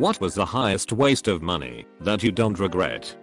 What was the highest waste of money that you don't regret?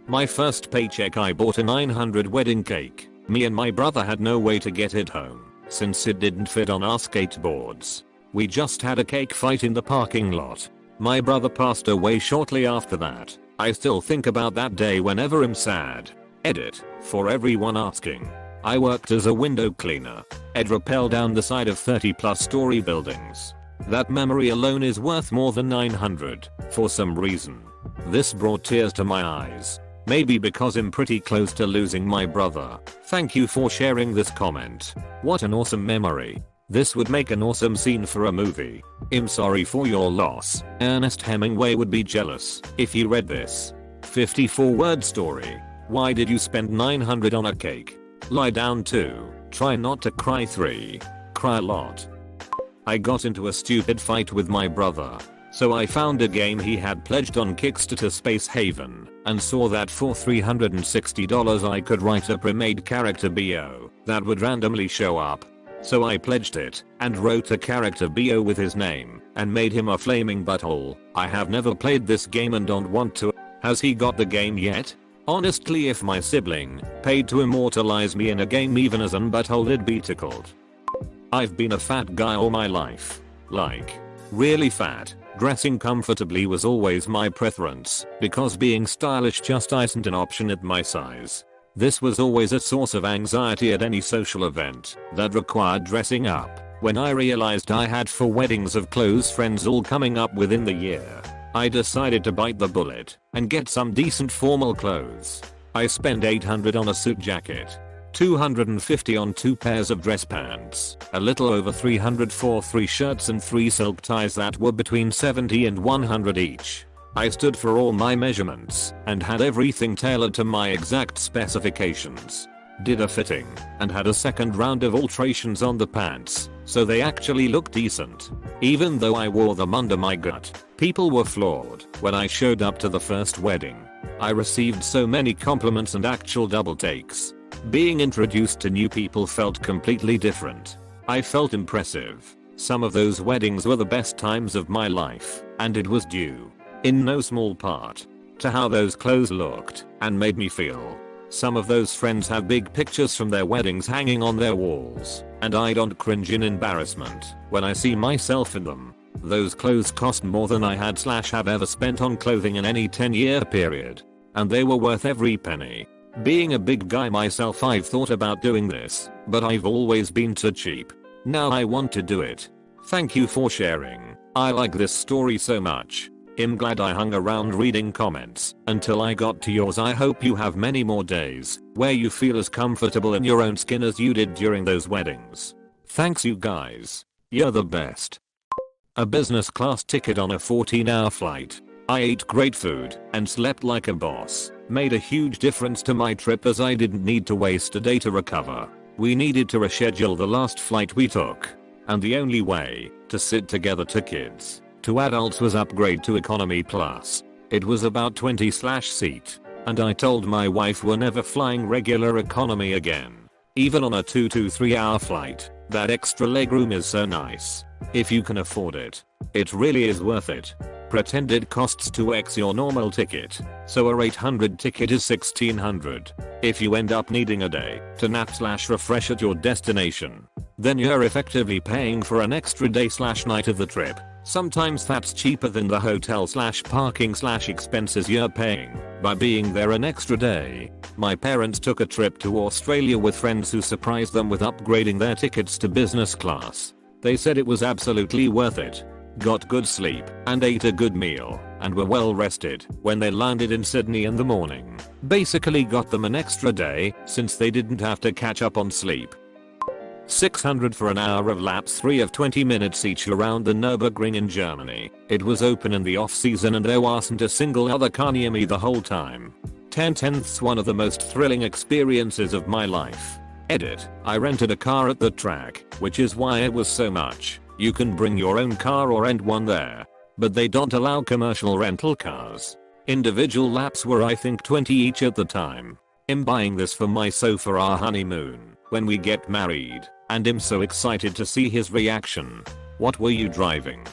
My first paycheck I bought a 900 wedding cake. Me and my brother had no way to get it home since it didn't fit on our skateboards. We just had a cake fight in the parking lot. My brother passed away shortly after that. I still think about that day whenever I'm sad. Edit, for everyone asking. I worked as a window cleaner. I'd rappel down the side of 30+ story buildings. That memory alone is worth more than 900 for some reason. This brought tears to my eyes. Maybe because I'm pretty close to losing my brother. Thank you for sharing this comment. What an awesome memory. This would make an awesome scene for a movie. I'm sorry for your loss. Ernest Hemingway would be jealous if you read this. 54-word story. Why did you spend 900 on a cake? Lie down 2. Try not to cry 3. Cry a lot. I got into a stupid fight with my brother. So I found a game he had pledged on Kickstarter Space Haven and saw that for $360 I could write a pre-made character BO that would randomly show up. So I pledged it and wrote a character BO with his name and made him a flaming butthole. I have never played this game and don't want to. Has he got the game yet? Honestly, if my sibling paid to immortalize me in a game even as an butthole, it'd be tickled. I've been a fat guy all my life. Like, really fat. Dressing comfortably was always my preference because being stylish just isn't an option at my size. This was always a source of anxiety at any social event that required dressing up. When I realized I had 4 weddings of close friends all coming up within the year, I decided to bite the bullet and get some decent formal clothes. I spent $800 on a suit jacket, $250 on 2 pairs of dress pants, a little over $300 for 3 shirts and 3 silk ties that were between $70 and $100 each. I stood for all my measurements and had everything tailored to my exact specifications. Did a fitting and had a second round of alterations on the pants so they actually looked decent. Even though I wore them under my gut, people were floored when I showed up to the first wedding. I received so many compliments and actual double takes. Being introduced to new people felt completely different. I felt impressive. Some of those weddings were the best times of my life, and it was due, in no small part, to how those clothes looked and made me feel. Some of those friends have big pictures from their weddings hanging on their walls, and I don't cringe in embarrassment when I see myself in them. Those clothes cost more than I had/have ever spent on clothing in any 10-year period, and they were worth every penny. Being a big guy myself, I've thought about doing this, but I've always been too cheap. Now I want to do it. Thank you for sharing. I like this story so much. I'm glad I hung around reading comments until I got to yours. I hope you have many more days where you feel as comfortable in your own skin as you did during those weddings. Thanks you guys. You're the best. A business class ticket on a 14-hour flight. I ate great food and slept like a boss. Made a huge difference to my trip as I didn't need to waste a day to recover. We needed to reschedule the last flight we took, and the only way to sit together to kids to adults was upgrade to economy plus. It was about 20/seat, and I told my wife we're never flying regular economy again. Even on a 2 to 3 hour flight, that extra legroom is so nice. If you can afford it, it really is worth it. Pretend it costs 2x your normal ticket, so a 800 ticket is 1600. If you end up needing a day to nap/refresh at your destination, then you're effectively paying for an extra day/night of the trip. Sometimes that's cheaper than the hotel/parking/expenses you're paying by being there an extra day. My parents took a trip to Australia with friends who surprised them with upgrading their tickets to business class. They said it was absolutely worth it. Got good sleep and ate a good meal and were well rested when they landed in Sydney in the morning. Basically got them an extra day since they didn't have to catch up on sleep. 600 for an hour of laps, 3 of 20 minutes each around the Nürburgring in Germany. It was open in the off season and there wasn't a single other car near me the whole time. 10/10ths one of the most thrilling experiences of my life. Edit. I rented a car at the track, which is why it was so much. You can bring your own car or rent one there, but they don't allow commercial rental cars. Individual laps were I think 20 each at the time. I'm buying this for my so for our honeymoon when we get married, and I'm so excited to see his reaction. What were you driving?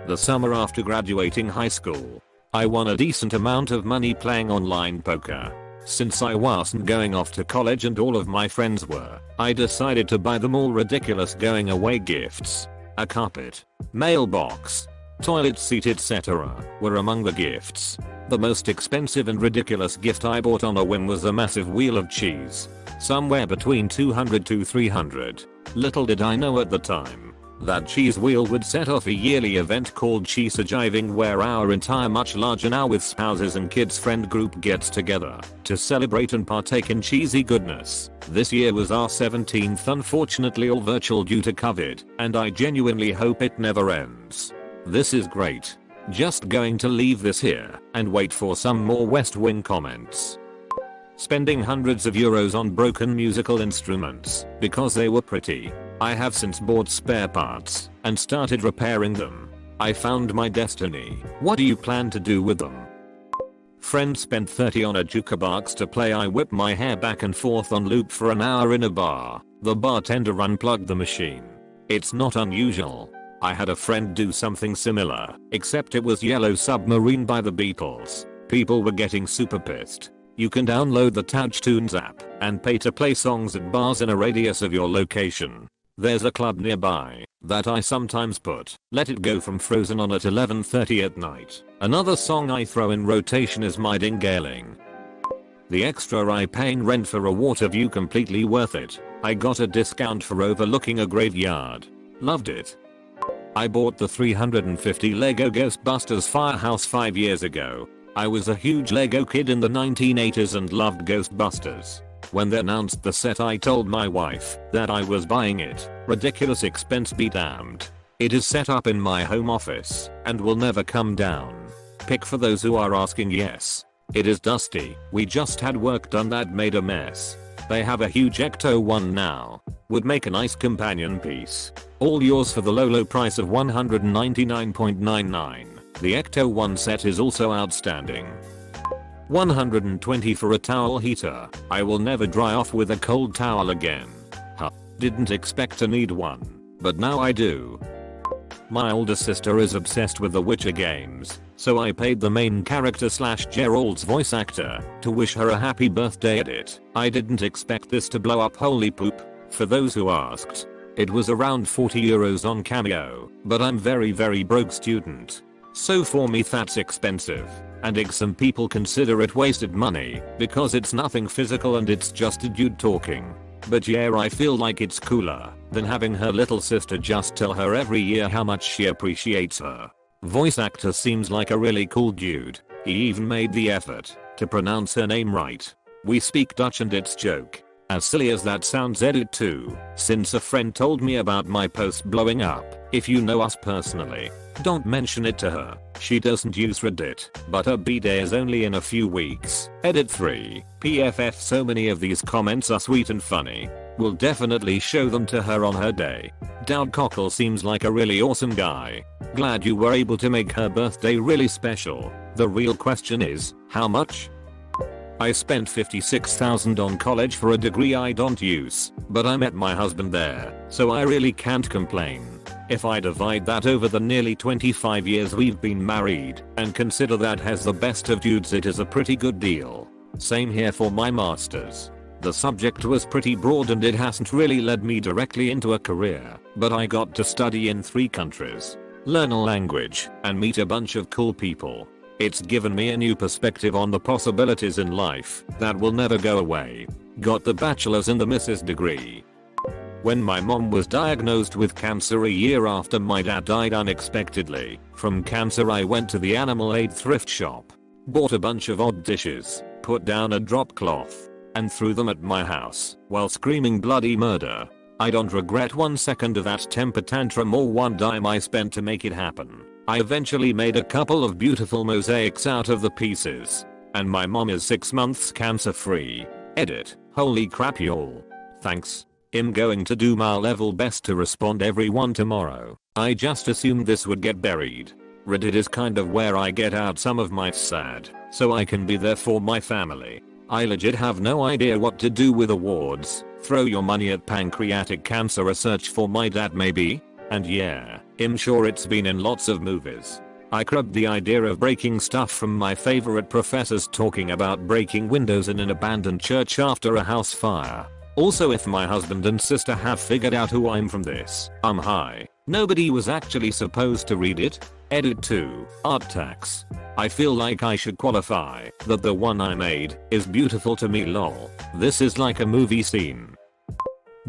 The summer after graduating high school, I won a decent amount of money playing online poker. Since I wasn't going off to college and all of my friends were, I decided to buy them all ridiculous going away gifts. A carpet, mailbox, toilet seat etc. were among the gifts. The most expensive and ridiculous gift I bought on a whim was a massive wheel of cheese. Somewhere between 200 to 300. Little did I know at the time that cheese wheel would set off a yearly event called Cheese-a-Jiving, where our entire much larger now with spouses and kids friend group gets together to celebrate and partake in cheesy goodness. This year was our 17th, unfortunately all virtual due to COVID, and I genuinely hope it never ends. This is great. Just going to leave this here and wait for some more West Wing comments. Spending hundreds of euros on broken musical instruments because they were pretty. I have since bought spare parts and started repairing them. I found my destiny. What do you plan to do with them? Friend spent 30 on a jukebox to play I Whip My Hair back and forth on loop for an hour in a bar. The bartender unplugged the machine. It's not unusual. I had a friend do something similar, except it was Yellow Submarine by the Beatles. People were getting super pissed. You can download the TouchTunes app and pay to play songs at bars in a radius of your location. There's a club nearby that I sometimes put Let It Go from Frozen on at 11:30 at night. Another song I throw in rotation is My Dingaling. The extra I pay in rent for a water view completely worth it. I got a discount for overlooking a graveyard. Loved it. I bought the 350 Lego Ghostbusters Firehouse 5 years ago. I was a huge Lego kid in the 1980s and loved Ghostbusters. When they announced the set I told my wife that I was buying it. Ridiculous expense be damned. It is set up in my home office and will never come down. Pick for those who are asking. Yes. It is dusty. We just had work done that made a mess. They have a huge Ecto one now. Would make a nice companion piece. All yours for the low price of $199.99. The Ecto 1 set is also outstanding. 120 for a towel heater. I will never dry off with a cold towel again. Didn't expect to need one, but now I do. My older sister is obsessed with the Witcher games, so I paid the main character / Geralt's voice actor to wish her a happy birthday at it. I didn't expect this to blow up, holy poop. For those who asked, it was around 40 euros on Cameo, but I'm very broke student. So for me that's expensive, and some people consider it wasted money because it's nothing physical and it's just a dude talking. But yeah, I feel like it's cooler than having her little sister just tell her every year how much she appreciates her. Voice actor seems like a really cool dude. He even made the effort to pronounce her name right. We speak Dutch and it's joke. As silly as that sounds, edit too, since a friend told me about my post blowing up. If you know us personally, don't mention it to her. She doesn't use Reddit, but her b-day is only in a few weeks. Edit 3. PFF, so many of these comments are sweet and funny. We'll definitely show them to her on her day. Dowd Cockle seems like a really awesome guy. Glad you were able to make her birthday really special. The real question is, how much? I spent $56,000 on college for a degree I don't use, but I met my husband there, so I really can't complain. If I divide that over the nearly 25 years we've been married and consider that has the best of dudes, it is a pretty good deal. Same here for my masters. The subject was pretty broad and it hasn't really led me directly into a career, but I got to study in 3 countries, learn a language, and meet a bunch of cool people. It's given me a new perspective on the possibilities in life that will never go away. Got the bachelor's and the Mrs. degree. When my mom was diagnosed with cancer a year after my dad died unexpectedly from cancer, I went to the animal aid thrift shop, bought a bunch of odd dishes, put down a drop cloth, and threw them at my house while screaming bloody murder. I don't regret 1 second of that temper tantrum or 1 dime I spent to make it happen. I eventually made a couple of beautiful mosaics out of the pieces, and my mom is 6 months cancer free. Edit. Holy crap y'all. Thanks. I'm going to do my level best to respond everyone tomorrow. I just assumed this would get buried. Reddit is kind of where I get out some of my sad, so I can be there for my family. I legit have no idea what to do with awards. Throw your money at pancreatic cancer research for my dad maybe? And yeah, I'm sure it's been in lots of movies. I grabbed the idea of breaking stuff from my favorite professors talking about breaking windows in an abandoned church after a house fire. Also, if my husband and sister have figured out who I'm from this, I'm high. Nobody was actually supposed to read it. Edit 2. Art tax. I feel like I should qualify that the one I made is beautiful to me lol. This is like a movie scene.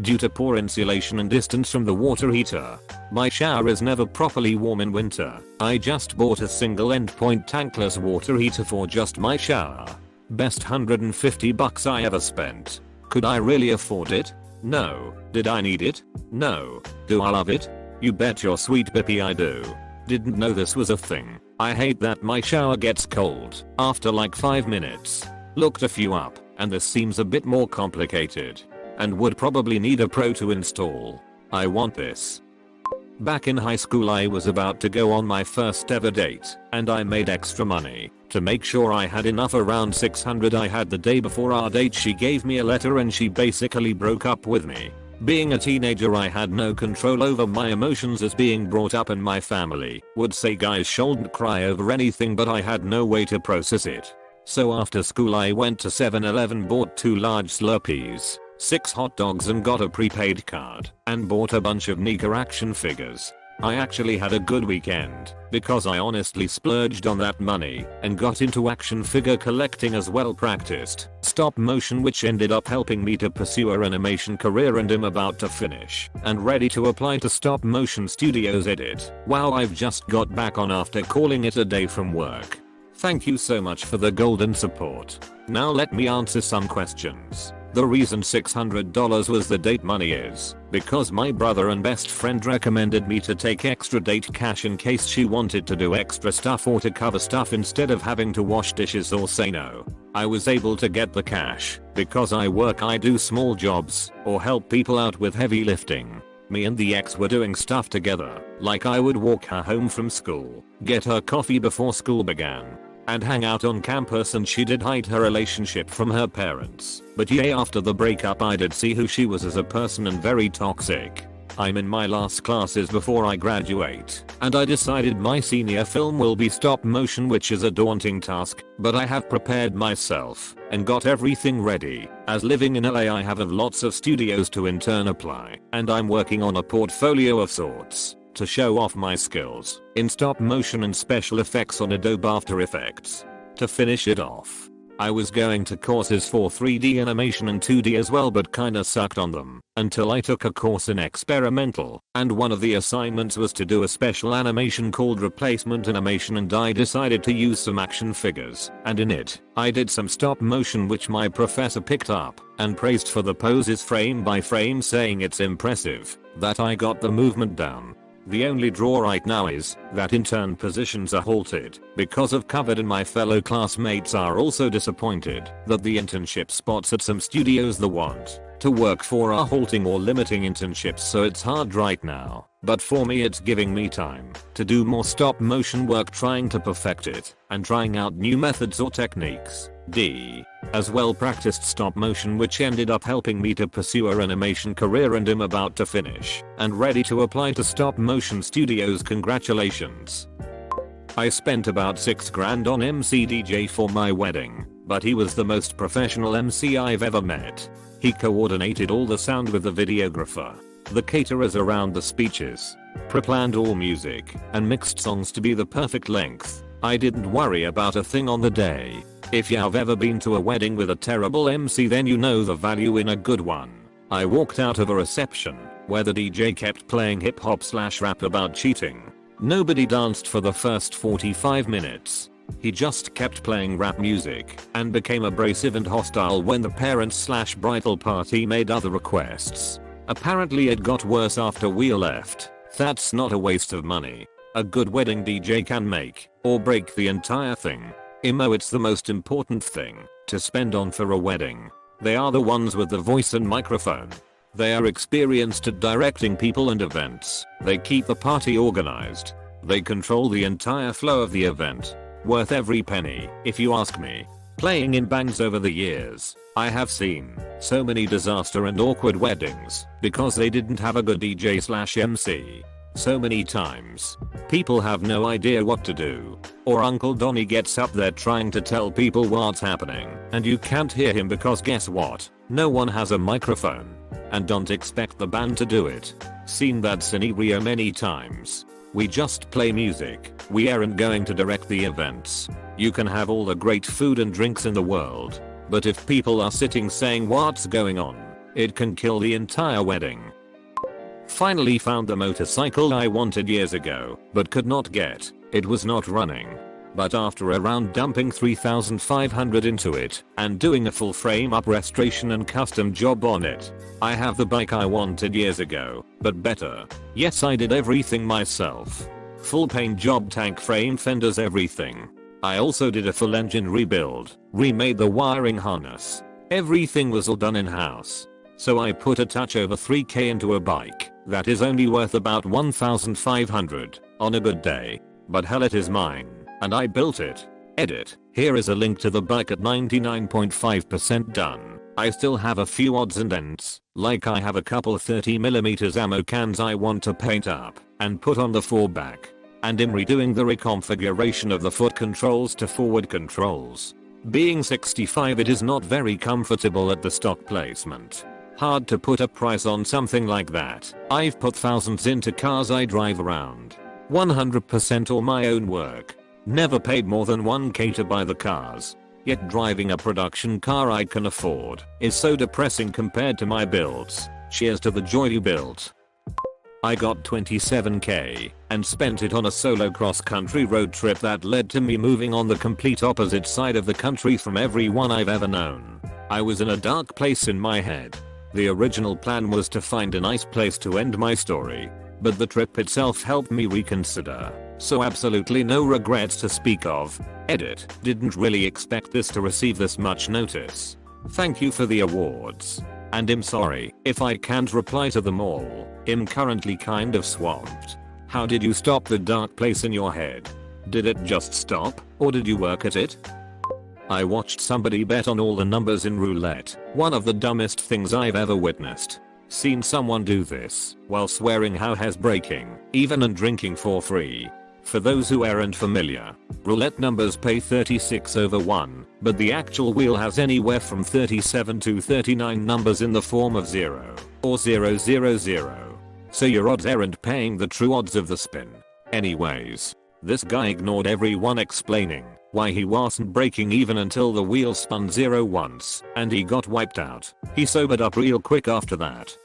Due to poor insulation and distance from the water heater, my shower is never properly warm in winter. I just bought a single endpoint tankless water heater for just my shower. Best $150 I ever spent. Could I really afford it? No. Did I need it? No. Do I love it? You bet your sweet bippy I do. Didn't know this was a thing. I hate that my shower gets cold after like 5 minutes. Looked a few up, and this seems a bit more complicated. And would probably need a pro to install. I want this. Back in high school I was about to go on my first ever date, and I made extra money. To make sure I had enough, around $600 I had the day before our date. She gave me a letter and she basically broke up with me. Being a teenager I had no control over my emotions, as being brought up in my family would say guys shouldn't cry over anything, but I had no way to process it. So after school I went to 7-Eleven, bought 2 large Slurpees, 6 hot dogs and got a prepaid card and bought a bunch of Nika action figures. I actually had a good weekend because I honestly splurged on that money and got into action figure collecting as well. Practiced stop motion, which ended up helping me to pursue a animation career, and am about to finish and ready to apply to stop motion studios. Edit. Wow, I've just got back on after calling it a day from work. Thank you so much for the golden support. Now let me answer some questions. The reason $600 was the date money is because my brother and best friend recommended me to take extra date cash in case she wanted to do extra stuff or to cover stuff instead of having to wash dishes or say no. I was able to get the cash because I do small jobs or help people out with heavy lifting. Me and the ex were doing stuff together, like I would walk her home from school, get her coffee before school began, and hang out on campus, and she did hide her relationship from her parents. But yeah, after the breakup I did see who she was as a person, and very toxic. I'm in my last classes before I graduate, and I decided my senior film will be stop motion, which is a daunting task, but I have prepared myself and got everything ready. As living in LA I have lots of studios to intern apply, and I'm working on a portfolio of sorts to show off my skills in stop motion and special effects on Adobe After Effects. To finish it off, I was going to courses for 3D animation and 2D as well, but kinda sucked on them until I took a course in experimental, and one of the assignments was to do a special animation called replacement animation, and I decided to use some action figures, and in it, I did some stop motion which my professor picked up and praised for the poses frame by frame, saying it's impressive that I got the movement down. The only draw right now is that intern positions are halted because of COVID, and my fellow classmates are also disappointed that the internship spots at some studios they want to work for are halting or limiting internships, so it's hard right now. But for me it's giving me time to do more stop motion work, trying to perfect it and trying out new methods or techniques. D. As well practiced stop motion, which ended up helping me to pursue a animation career, and am about to finish and ready to apply to stop motion studios. Congratulations. I spent about $6 grand on MC DJ for my wedding, but he was the most professional MC I've ever met. He coordinated all the sound with the videographer, the caterers around the speeches, pre-planned all music, and mixed songs to be the perfect length. I didn't worry about a thing on the day. If you've ever been to a wedding with a terrible MC, then you know the value in a good one. I walked out of a reception where the DJ kept playing hip hop/rap about cheating. Nobody danced for the first 45 minutes. He just kept playing rap music and became abrasive and hostile when the parents/bridal party made other requests. Apparently it got worse after we left. That's not a waste of money. A good wedding DJ can make or break the entire thing. It's the most important thing to spend on for a wedding. They are the ones with the voice and microphone. They are experienced at directing people and events. They keep the party organized. They control the entire flow of the event. Worth every penny, if you ask me. Playing in bands over the years, I have seen so many disaster and awkward weddings because they didn't have a good DJ/MC. So many times. People have no idea what to do. Or Uncle Donnie gets up there trying to tell people what's happening and you can't hear him because guess what? No one has a microphone. And don't expect the band to do it. Seen that scenario many times. We just play music. We aren't going to direct the events. You can have all the great food and drinks in the world. But if people are sitting saying what's going on, it can kill the entire wedding. Finally found the motorcycle I wanted years ago, but could not get. It was not running. But after around dumping 3,500 into it and doing a full frame up restoration and custom job on it, I have the bike I wanted years ago, but better. Yes, I did everything myself. Full paint job, tank frame, fenders, everything. I also did a full engine rebuild, remade the wiring harness. Everything was all done in-house. So I put a touch over 3k into a bike that is only worth about 1,500 on a good day. But hell, it is mine, and I built it. Edit. Here is a link to the bike at 99.5% done. I still have a few odds and ends, like I have a couple 30mm ammo cans I want to paint up and put on the fallback. And am redoing the reconfiguration of the foot controls to forward controls. Being 65, it is not very comfortable at the stock placement. Hard to put a price on something like that. I've put thousands into cars I drive around. 100% all my own work. Never paid more than 1k to buy the cars. Yet driving a production car I can afford is so depressing compared to my builds. Cheers to the joy you built. I got 27k and spent it on a solo cross-country road trip that led to me moving on the complete opposite side of the country from everyone I've ever known. I was in a dark place in my head. The original plan was to find a nice place to end my story, but the trip itself helped me reconsider. So absolutely no regrets to speak of. Edit. Didn't really expect this to receive this much notice. Thank you for the awards. And I'm sorry if I can't reply to them all. I'm currently kind of swamped. How did you stop the dark place in your head? Did it just stop, or did you work at it? I watched somebody bet on all the numbers in roulette. One of the dumbest things I've ever witnessed. Seen someone do this while swearing how has breaking, even and drinking for free. For those who aren't familiar, roulette numbers pay 36/1, but the actual wheel has anywhere from 37 to 39 numbers in the form of 0 or 000. So your odds aren't paying the true odds of the spin. Anyways, this guy ignored everyone explaining why he wasn't breaking even until the wheel spun 0 once and he got wiped out. He sobered up real quick after that.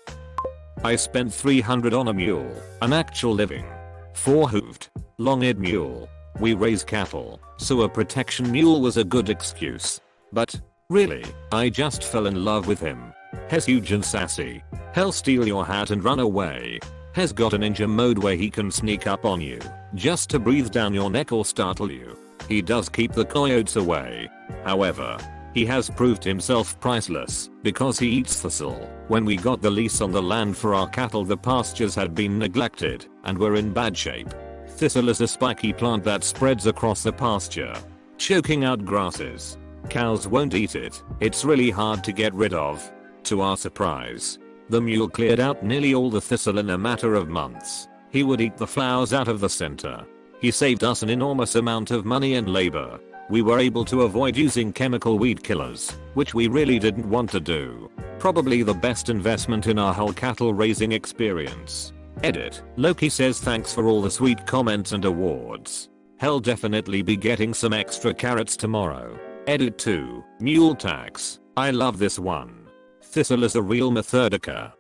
I spent 300 on a mule, an actual living 4-hooved, long-eared mule. We raise cattle, so a protection mule was a good excuse. But really, I just fell in love with him. He's huge and sassy. He'll steal your hat and run away. He's got a ninja mode where he can sneak up on you just to breathe down your neck or startle you. He does keep the coyotes away. However, he has proved himself priceless because he eats thistle. When we got the lease on the land for our cattle, the pastures had been neglected and were in bad shape. Thistle is a spiky plant that spreads across the pasture, choking out grasses. Cows won't eat it. It's really hard to get rid of. To our surprise, the mule cleared out nearly all the thistle in a matter of months. He would eat the flowers out of the center. He saved us an enormous amount of money and labor. We were able to avoid using chemical weed killers, which we really didn't want to do. Probably the best investment in our whole cattle raising experience. Edit. Loki says thanks for all the sweet comments and awards. He'll definitely be getting some extra carrots tomorrow. Edit 2. Mule tax. I love this one. Thistle is a real methodica.